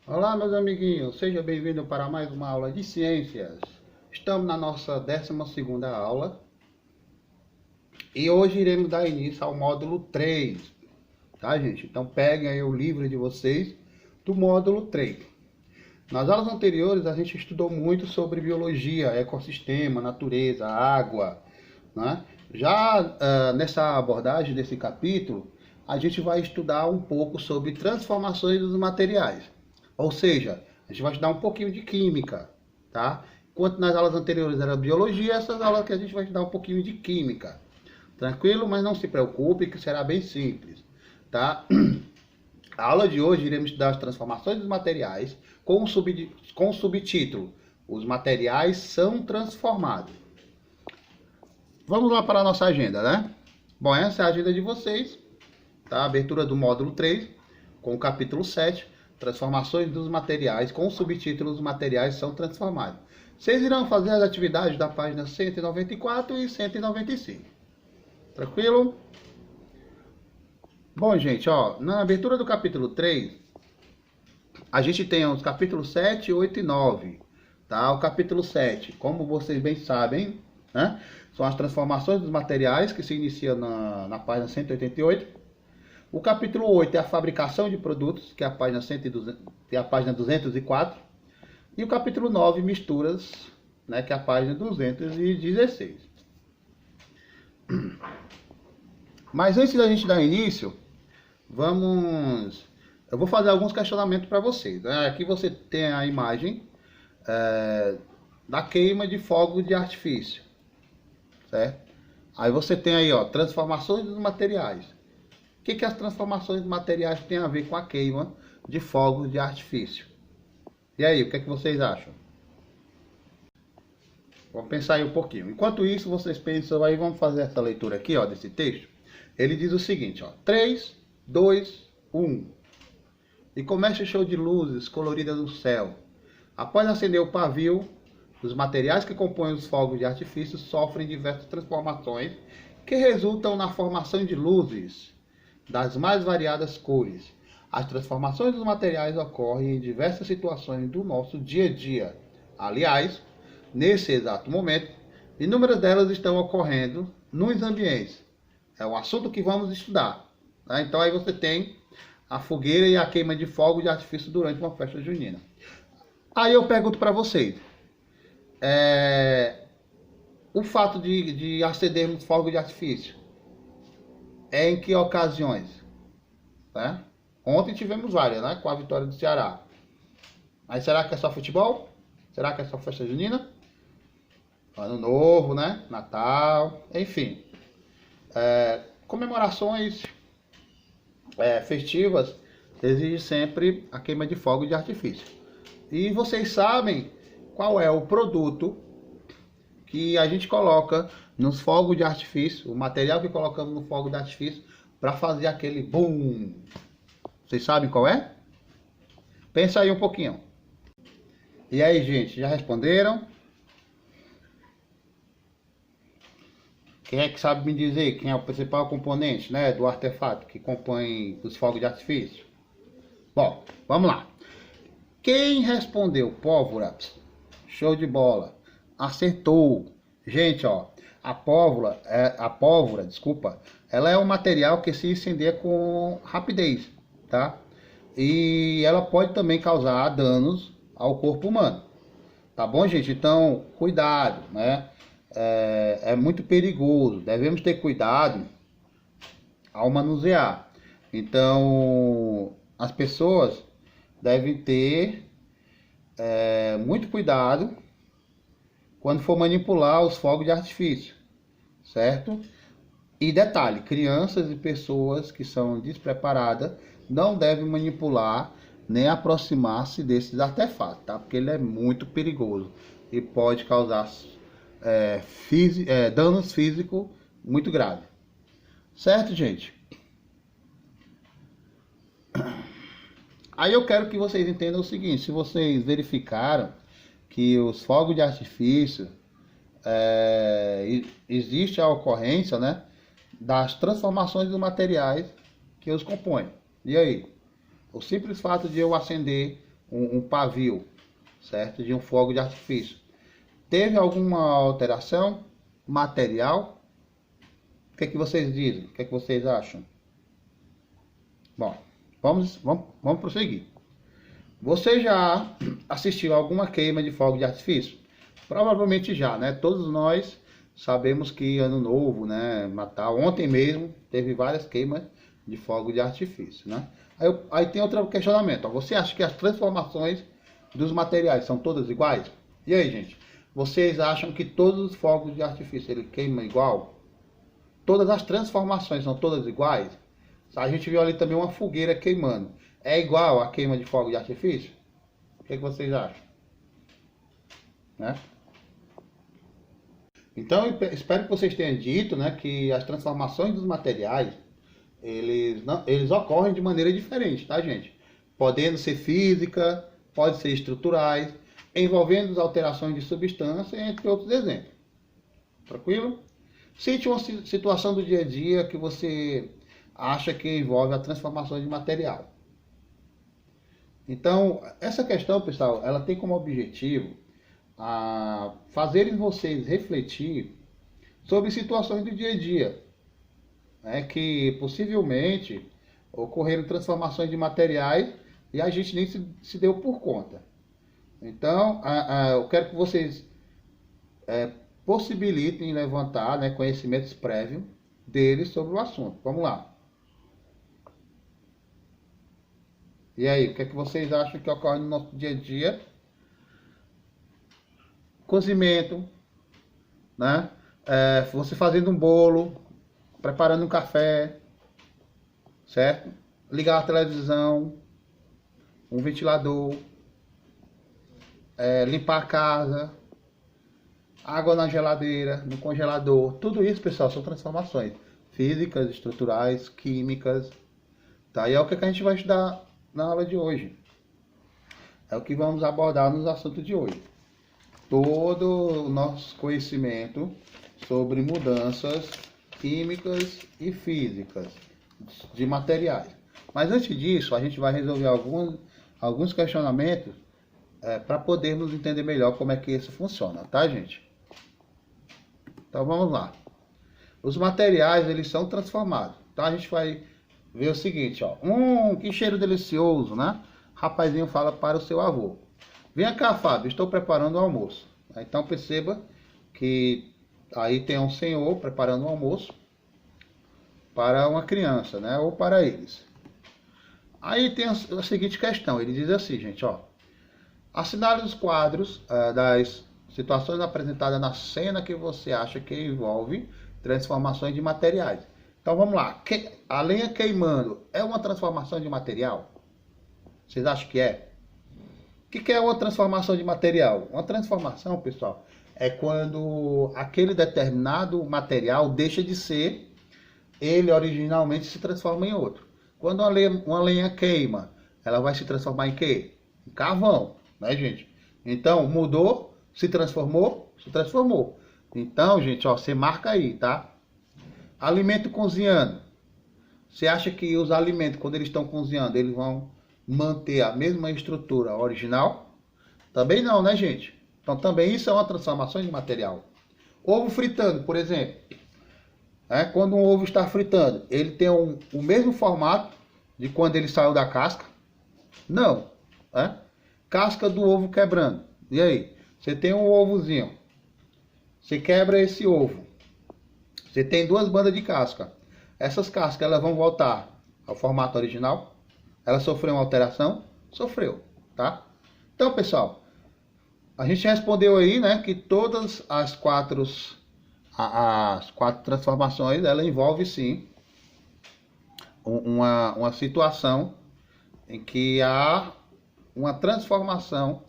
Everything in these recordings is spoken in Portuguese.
Olá, meus amiguinhos, seja bem-vindo para mais uma aula de ciências. Estamos na nossa 12ª aula e hoje iremos dar início ao módulo 3, tá, gente? Então peguem aí o livro de vocês do módulo 3. Nas aulas anteriores a gente estudou muito sobre biologia, ecossistema, natureza, água, né? Já nessa abordagem desse capítulo, a gente vai estudar um pouco sobre transformações dos materiais. Ou seja, a gente vai estudar um pouquinho de química, tá? Enquanto nas aulas anteriores era biologia, essas aulas que a gente vai estudar um pouquinho de química. Tranquilo? Mas não se preocupe que será bem simples, tá? A aula de hoje iremos estudar as transformações dos materiais com o subtítulo Os materiais são transformados. Vamos lá para a nossa agenda, né? Bom, essa é a agenda de vocês, tá? A abertura do módulo 3, com o capítulo 7, Transformações dos materiais, com o subtítulo Os materiais são transformados. Vocês irão fazer as atividades da página 194 e 195. Tranquilo? Bom, gente, ó, na abertura do capítulo 3, a gente tem os capítulos 7, 8 e 9. Tá? O capítulo 7, como vocês bem sabem, né, são as transformações dos materiais, que se inicia na página 188. O capítulo 8 é a fabricação de produtos, que é a página, 204. E o capítulo 9, misturas, né, que é a página 216. Mas antes da gente dar início, eu vou fazer alguns questionamentos para vocês. Né? Aqui você tem a imagem da queima de fogos de artifício, certo? Aí você tem aí, ó, transformações dos materiais. O que as transformações de materiais têm a ver com a queima de fogos de artifício? E aí, o que vocês acham? Vamos pensar aí um pouquinho. Enquanto isso, vocês pensam aí, vamos fazer essa leitura aqui, ó, desse texto. Ele diz o seguinte, ó, 3, 2, 1. E começa o show de luzes coloridas no céu. Após acender o pavio, os materiais que compõem os fogos de artifício sofrem diversas transformações que resultam na formação de luzes das mais variadas cores. As transformações dos materiais ocorrem em diversas situações do nosso dia a dia. Aliás, nesse exato momento, inúmeras delas estão ocorrendo nos ambientes. É um assunto que vamos estudar. Tá? Então aí você tem a fogueira e a queima de fogo de artifício durante uma festa junina. Aí eu pergunto para vocês, o fato de acendermos fogo de artifício é em que ocasiões? Né? Ontem tivemos várias, né? Com a vitória do Ceará. Mas será que é só futebol? Será que é só festa junina? Ano Novo, né? Natal, enfim. Comemorações festivas exigem sempre a queima de fogo de artifício. E vocês sabem qual é o produto que a gente coloca nos fogos de artifício, o material que colocamos no fogo de artifício para fazer aquele boom. Vocês sabem qual é? Pensa aí um pouquinho. E aí, gente, já responderam? Quem é que sabe me dizer quem é o principal componente, né, do artefato que compõe os fogos de artifício? Bom, vamos lá. Quem respondeu pólvora? Show de bola. Acertou. Gente, ó, a pólvora, ela é um material que se incendeia com rapidez, tá? E ela pode também causar danos ao corpo humano. Tá bom, gente? Então, cuidado, né? É muito perigoso. Devemos ter cuidado ao manusear. Então, as pessoas devem ter muito cuidado quando for manipular os fogos de artifício, certo? E detalhe, crianças e pessoas que são despreparadas não devem manipular nem aproximar-se desses artefatos, tá? Porque ele é muito perigoso e pode causar danos físicos muito graves. Certo, gente? Aí eu quero que vocês entendam o seguinte, se vocês verificaram que os fogos de artifício existe a ocorrência, né, das transformações dos materiais que os compõem. E aí? O simples fato de eu acender um pavio, certo? De um fogo de artifício. Teve alguma alteração material? O que é que vocês dizem? O que é que vocês acham? Bom, vamos prosseguir. Você já assistiu a alguma queima de fogo de artifício? Provavelmente já, né? Todos nós sabemos que Ano Novo, né? Natal, ontem mesmo teve várias queimas de fogo de artifício, né? Aí tem outro questionamento. Ó. Você acha que as transformações dos materiais são todas iguais? E aí, gente? Vocês acham que todos os fogos de artifício ele queima igual? Todas as transformações são todas iguais? A gente viu ali também uma fogueira queimando. É igual a queima de fogo de artifício? O que vocês acham? Né? Então, eu espero que vocês tenham dito, né, que as transformações dos materiais, eles ocorrem de maneira diferente, tá, gente? Podendo ser física, pode ser estruturais, envolvendo alterações de substância, entre outros exemplos. Tranquilo? Cite uma situação do dia a dia que você acha que envolve a transformação de material. Então, essa questão, pessoal, ela tem como objetivo fazerem vocês refletir sobre situações do dia a dia, né, que possivelmente ocorreram transformações de materiais e a gente nem se deu por conta. Então, eu quero que vocês possibilitem levantar, né, conhecimentos prévios deles sobre o assunto. Vamos lá. E aí, o que é que vocês acham que ocorre no nosso dia a dia? Cozimento, né? Você fazendo um bolo, preparando um café, certo? Ligar a televisão, um ventilador, limpar a casa, água na geladeira, no congelador. Tudo isso, pessoal, são transformações físicas, estruturais, químicas. Tá? E é o que a gente vai estudar na aula de hoje. É o que vamos abordar nos assuntos de hoje. Todo o nosso conhecimento sobre mudanças químicas e físicas de materiais. Mas antes disso, a gente vai resolver alguns questionamentos para podermos entender melhor como é que isso funciona, tá, gente? Então vamos lá. Os materiais, eles são transformados. Então a gente vai ver o seguinte, ó. Que cheiro delicioso, né? Rapazinho fala para o seu avô. Venha cá, Fábio, estou preparando o almoço. Então perceba que aí tem um senhor preparando o almoço para uma criança, né? Ou para eles. Aí tem a seguinte questão, ele diz assim, gente, ó. Assinale os quadros das situações apresentadas na cena que você acha que envolve transformações de materiais. Então vamos lá, a lenha queimando é uma transformação de material? Vocês acham que é? O que é uma transformação de material? Uma transformação, pessoal, é quando aquele determinado material deixa de ser, ele originalmente se transforma em outro. Quando uma lenha queima, ela vai se transformar em quê? Em carvão, né, gente? Então, mudou, se transformou, se transformou. Então, gente, ó, você marca aí, tá? Alimento cozinhando. Você acha que os alimentos, quando eles estão cozinhando, eles vão manter a mesma estrutura original? Também não, né, gente? Então, também isso é uma transformação de material. Ovo fritando, por exemplo. Quando um ovo está fritando, ele tem o mesmo formato de quando ele saiu da casca? Não. Casca do ovo quebrando. E aí? Você tem um ovozinho. Você quebra esse ovo. Você tem duas bandas de casca. Essas cascas, elas vão voltar ao formato original? Elas sofreram uma alteração? Sofreu, tá? Então, pessoal, a gente respondeu aí, né, que todas as quatro transformações, ela envolve, sim, uma situação em que há uma transformação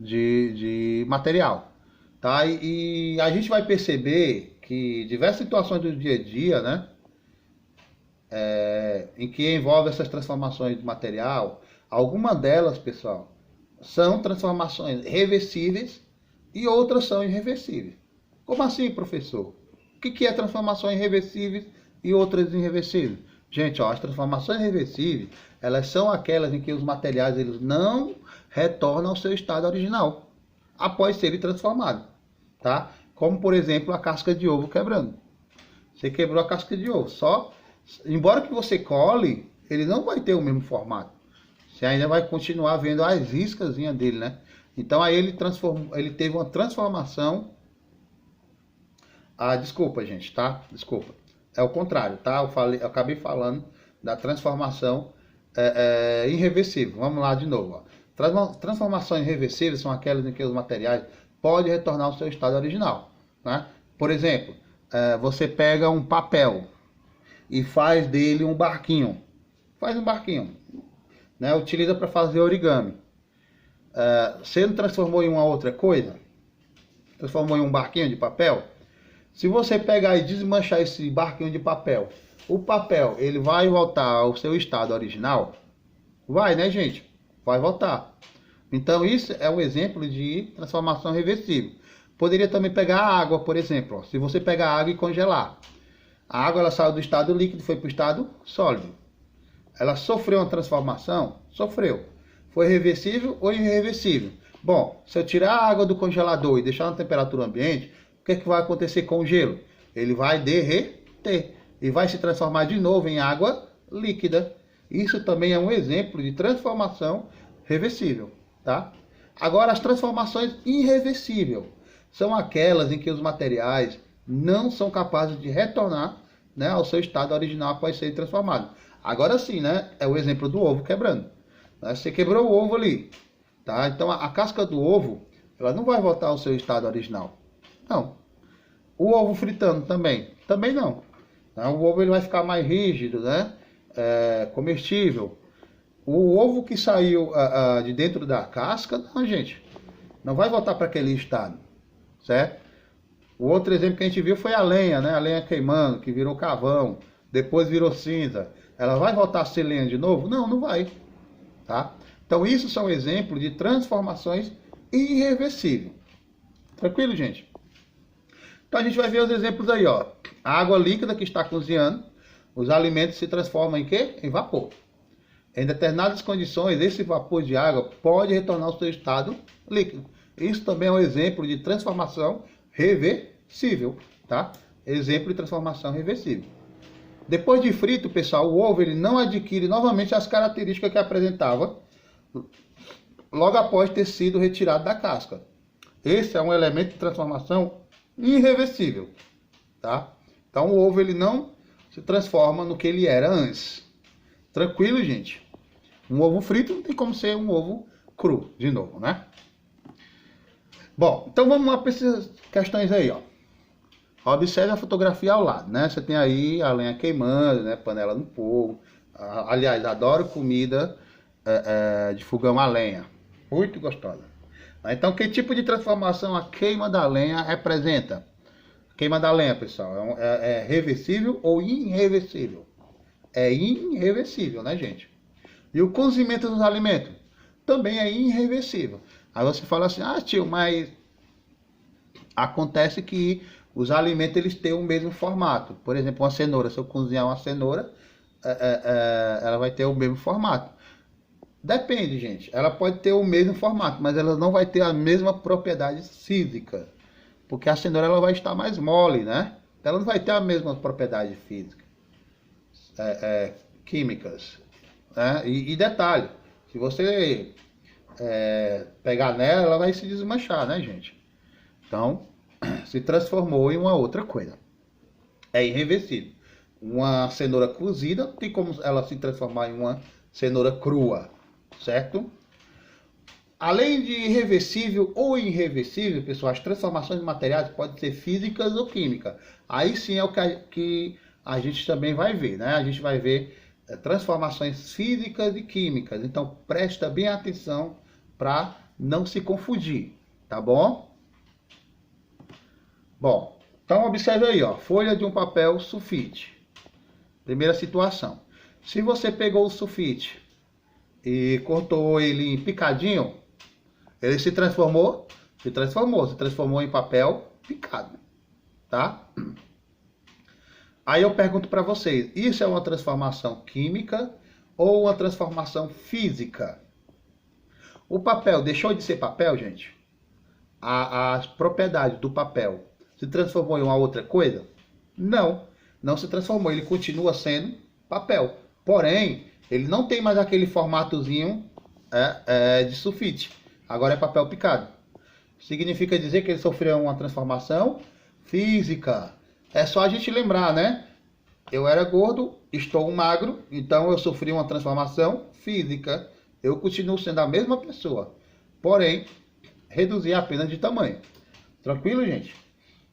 de material, tá? E a gente vai perceber que diversas situações do dia a dia, né, em que envolve essas transformações de material, algumas delas, pessoal, são transformações reversíveis e outras são irreversíveis. Como assim, professor? O que é transformações reversíveis e outras irreversíveis? Gente, ó, as transformações reversíveis, elas são aquelas em que os materiais eles não retorna ao seu estado original, após ser transformado, tá? Como, por exemplo, a casca de ovo quebrando. Você quebrou a casca de ovo, embora que você cole, ele não vai ter o mesmo formato. Você ainda vai continuar vendo as iscazinhas dele, né? Então aí ele teve uma transformação. Desculpa, gente, tá? Desculpa. É o contrário, tá? Eu acabei falando da transformação irreversível. Vamos lá de novo. Ó. Transformações irreversíveis são aquelas em que os materiais podem retornar ao seu estado original, né? Por exemplo, você pega um papel e faz dele um barquinho. Faz um barquinho, né? Utiliza para fazer origami. Você não transformou em uma outra coisa? Transformou em um barquinho de papel? Se você pegar e desmanchar esse barquinho de papel, o papel ele vai voltar ao seu estado original? Vai, né, gente? Vai voltar. Então isso é um exemplo de transformação reversível. Poderia também pegar a água, por exemplo. Ó. Se você pegar a água e congelar, a água ela saiu do estado líquido e foi para o estado sólido. Ela sofreu uma transformação? Sofreu. Foi reversível ou irreversível? Bom, se eu tirar a água do congelador e deixar na temperatura ambiente, o que vai acontecer com o gelo? Ele vai derreter e vai se transformar de novo em água líquida. Isso também é um exemplo de transformação reversível, tá? Agora, as transformações irreversíveis são aquelas em que os materiais não são capazes de retornar, né, ao seu estado original após ser transformado. Agora sim, né, é o exemplo do ovo quebrando. Você quebrou o ovo ali, tá? Então a casca do ovo, ela não vai voltar ao seu estado original. Não. O ovo fritando também não. O ovo ele vai ficar mais rígido, né? Comestível. O ovo que saiu de dentro da casca, não, gente, não vai voltar para aquele estado, certo? O outro exemplo que a gente viu foi a lenha, né? A lenha queimando, que virou carvão, depois virou cinza. Ela vai voltar a ser lenha de novo? Não, não vai, tá? Então isso são exemplos de transformações irreversíveis. Tranquilo, gente? Então a gente vai ver os exemplos aí, ó. A água líquida que está cozinhando, os alimentos se transformam em quê? Em vapor. Em determinadas condições, esse vapor de água pode retornar ao seu estado líquido. Isso também é um exemplo de transformação reversível, tá? Exemplo de transformação reversível. Depois de frito, pessoal, o ovo ele não adquire novamente as características que apresentava logo após ter sido retirado da casca. Esse é um elemento de transformação irreversível, tá? Então o ovo ele não se transforma no que ele era antes. Tranquilo, gente? Um ovo frito não tem como ser um ovo cru, de novo, né? Bom, então vamos lá para essas questões aí, ó. Observe a fotografia ao lado, né? Você tem aí a lenha queimando, né? Panela no fogo. Aliás, adoro comida de fogão a lenha. Muito gostosa. Então, que tipo de transformação a queima da lenha representa? Queima da lenha, pessoal, é reversível ou irreversível? É irreversível, né, gente? E o cozimento dos alimentos também é irreversível. Aí você fala assim, tio, mas acontece que os alimentos eles têm o mesmo formato. Por exemplo, uma cenoura, se eu cozinhar uma cenoura, ela vai ter o mesmo formato. Depende, gente. Ela pode ter o mesmo formato, mas ela não vai ter a mesma propriedade física. Porque a cenoura ela vai estar mais mole, né? Ela não vai ter a mesma propriedade física. Químicas. Né? E detalhe, se você pegar nela, ela vai se desmanchar, né, gente? Então, se transformou em uma outra coisa. É irreversível. Uma cenoura cozida não tem como ela se transformar em uma cenoura crua, certo? Além de irreversível ou irreversível, pessoal, as transformações de materiais podem ser físicas ou químicas. Aí sim é o que a gente também vai ver, né? A gente vai ver transformações físicas e químicas. Então, presta bem atenção para não se confundir, tá bom? Bom, então observe aí, ó, folha de um papel sulfite. Primeira situação. Se você pegou o sulfite e cortou ele em picadinho, ele se transformou? Se transformou em papel picado, tá? Aí eu pergunto para vocês, isso é uma transformação química ou uma transformação física? O papel deixou de ser papel, gente? As propriedades do papel se transformou em uma outra coisa? Não, não se transformou. Ele continua sendo papel. Porém, ele não tem mais aquele formatozinho de sulfite. Agora é papel picado. Significa dizer que ele sofreu uma transformação física. É só a gente lembrar, né? Eu era gordo, estou magro, então eu sofri uma transformação física. Eu continuo sendo a mesma pessoa. Porém, reduzi apenas de tamanho. Tranquilo, gente?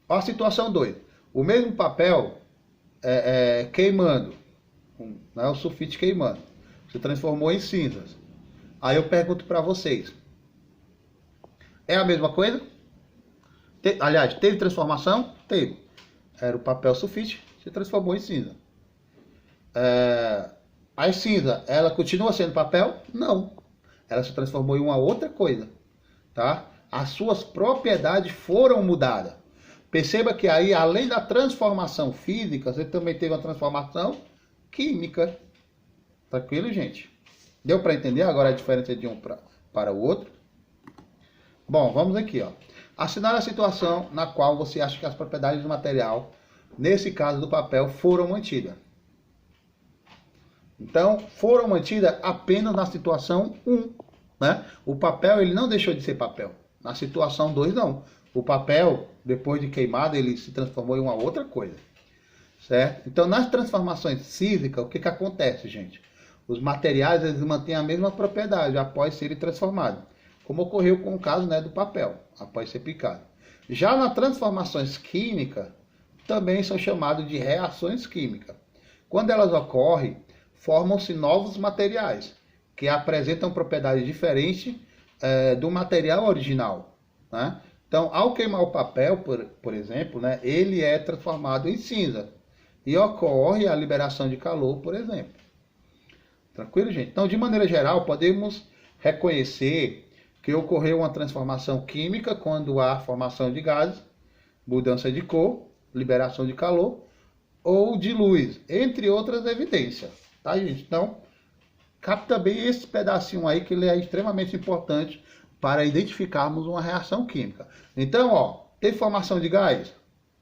Olha a situação 2. O mesmo papel queimando, né? O sulfite queimando. Se transformou em cinzas. Aí eu pergunto para vocês. É a mesma coisa? Aliás, teve transformação? Teve. Era o papel sulfite, se transformou em cinza. A cinza, ela continua sendo papel? Não. Ela se transformou em uma outra coisa. Tá? As suas propriedades foram mudadas. Perceba que aí, além da transformação física, você também teve uma transformação química. Tranquilo, gente? Deu para entender agora a diferença de um para o outro? Bom, vamos aqui, ó. Assinale a situação na qual você acha que as propriedades do material, nesse caso do papel, foram mantidas. Então, foram mantidas apenas na situação 1. Né? O papel ele não deixou de ser papel. Na situação 2, não. O papel, depois de queimado, ele se transformou em uma outra coisa. Certo? Então, nas transformações físicas, o que acontece, gente? Os materiais eles mantêm a mesma propriedade após serem transformados. Como ocorreu com o caso, né, do papel, após ser picado. Já nas transformações químicas, também são chamadas de reações químicas. Quando elas ocorrem, formam-se novos materiais, que apresentam propriedades diferentes do material original. Né? Então, ao queimar o papel, por exemplo, né, ele é transformado em cinza. E ocorre a liberação de calor, por exemplo. Tranquilo, gente? Então, de maneira geral, podemos reconhecer que ocorreu uma transformação química quando há formação de gases, mudança de cor, liberação de calor ou de luz, entre outras evidências. Tá, gente? Então, capta bem esse pedacinho aí, que ele é extremamente importante para identificarmos uma reação química. Então, ó, teve formação de gás?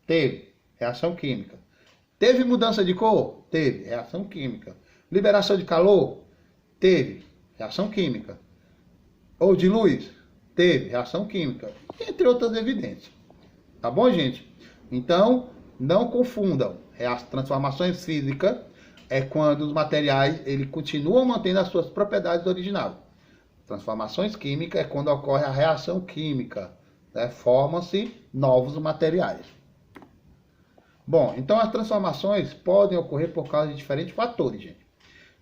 Teve, reação química. Teve mudança de cor? Teve, reação química. Liberação de calor? Teve, reação química. Ou de luz? Teve, reação química. Entre outras evidências. Tá bom, gente? Então, não confundam. As transformações físicas é quando os materiais ele continuam mantendo as suas propriedades originais. Transformações químicas é quando ocorre a reação química. Né? Formam-se novos materiais. Bom, então as transformações podem ocorrer por causa de diferentes fatores, gente.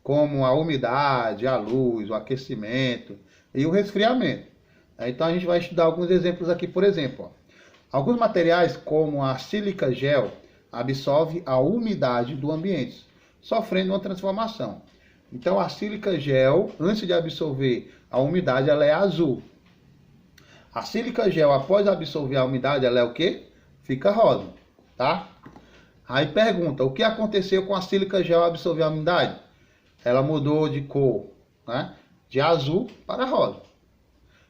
Como a umidade, a luz, o aquecimento e o resfriamento. Então a gente vai estudar alguns exemplos aqui, por exemplo. Ó. Alguns materiais, como a sílica gel, absorve a umidade do ambiente, sofrendo uma transformação. Então a sílica gel, antes de absorver a umidade, ela é azul. A sílica gel, após absorver a umidade, ela é o quê? Fica rosa, tá? Aí pergunta, o que aconteceu com a sílica gel ao absorver a umidade? Ela mudou de cor, né? De azul para rosa.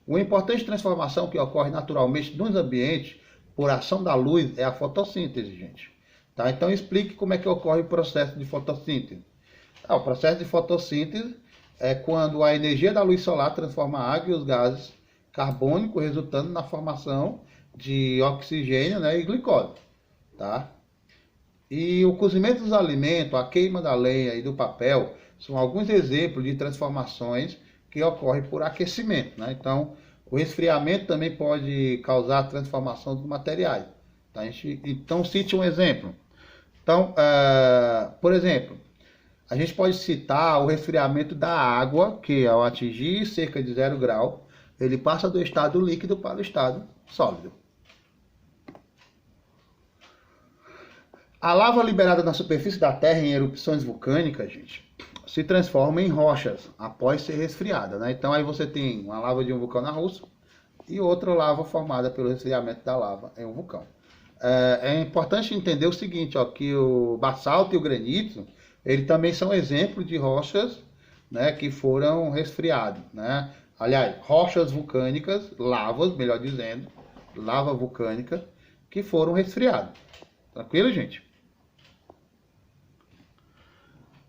Uma importante transformação que ocorre naturalmente nos ambientes por ação da luz é a fotossíntese, gente. Tá? Então explique como é que ocorre o processo de fotossíntese. O processo de fotossíntese é quando a energia da luz solar transforma a água e os gases carbônicos, resultando na formação de oxigênio, né, e glicose. Tá? E o cozimento dos alimentos, a queima da lenha e do papel são alguns exemplos de transformações que ocorrem por aquecimento. Né? Então, o resfriamento também pode causar a transformação dos materiais. Tá? Então, cite um exemplo. Então, por exemplo, a gente pode citar o resfriamento da água, que ao atingir cerca de 0 grau, ele passa do estado líquido para o estado sólido. A lava liberada na superfície da Terra em erupções vulcânicas, gente, se transforma em rochas após ser resfriada. Né? Então aí você tem uma lava de um vulcão na Rússia e outra lava formada pelo resfriamento da lava em um vulcão. É importante entender o seguinte, ó, que o basalto e o granito, eles também são exemplos de rochas, né, que foram resfriados. Né? aliás, rochas vulcânicas, lavas, melhor dizendo, lava vulcânica, que foram resfriadas. Tranquilo, gente?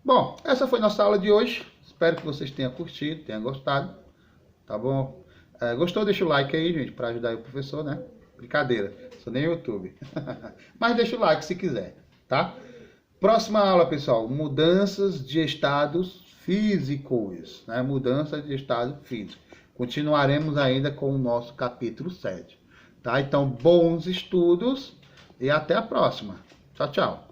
Bom, essa foi nossa aula de hoje. Espero que vocês tenham curtido, tenham gostado. Tá bom? Gostou? Deixa o like aí, gente, para ajudar o professor, né? Brincadeira, sou nem YouTube. Mas deixa o like se quiser, tá? Próxima aula, pessoal, mudanças de estados físicos, né? Mudança de estado físico. Continuaremos ainda com o nosso capítulo 7, tá? Então, bons estudos e até a próxima. Tchau, tchau.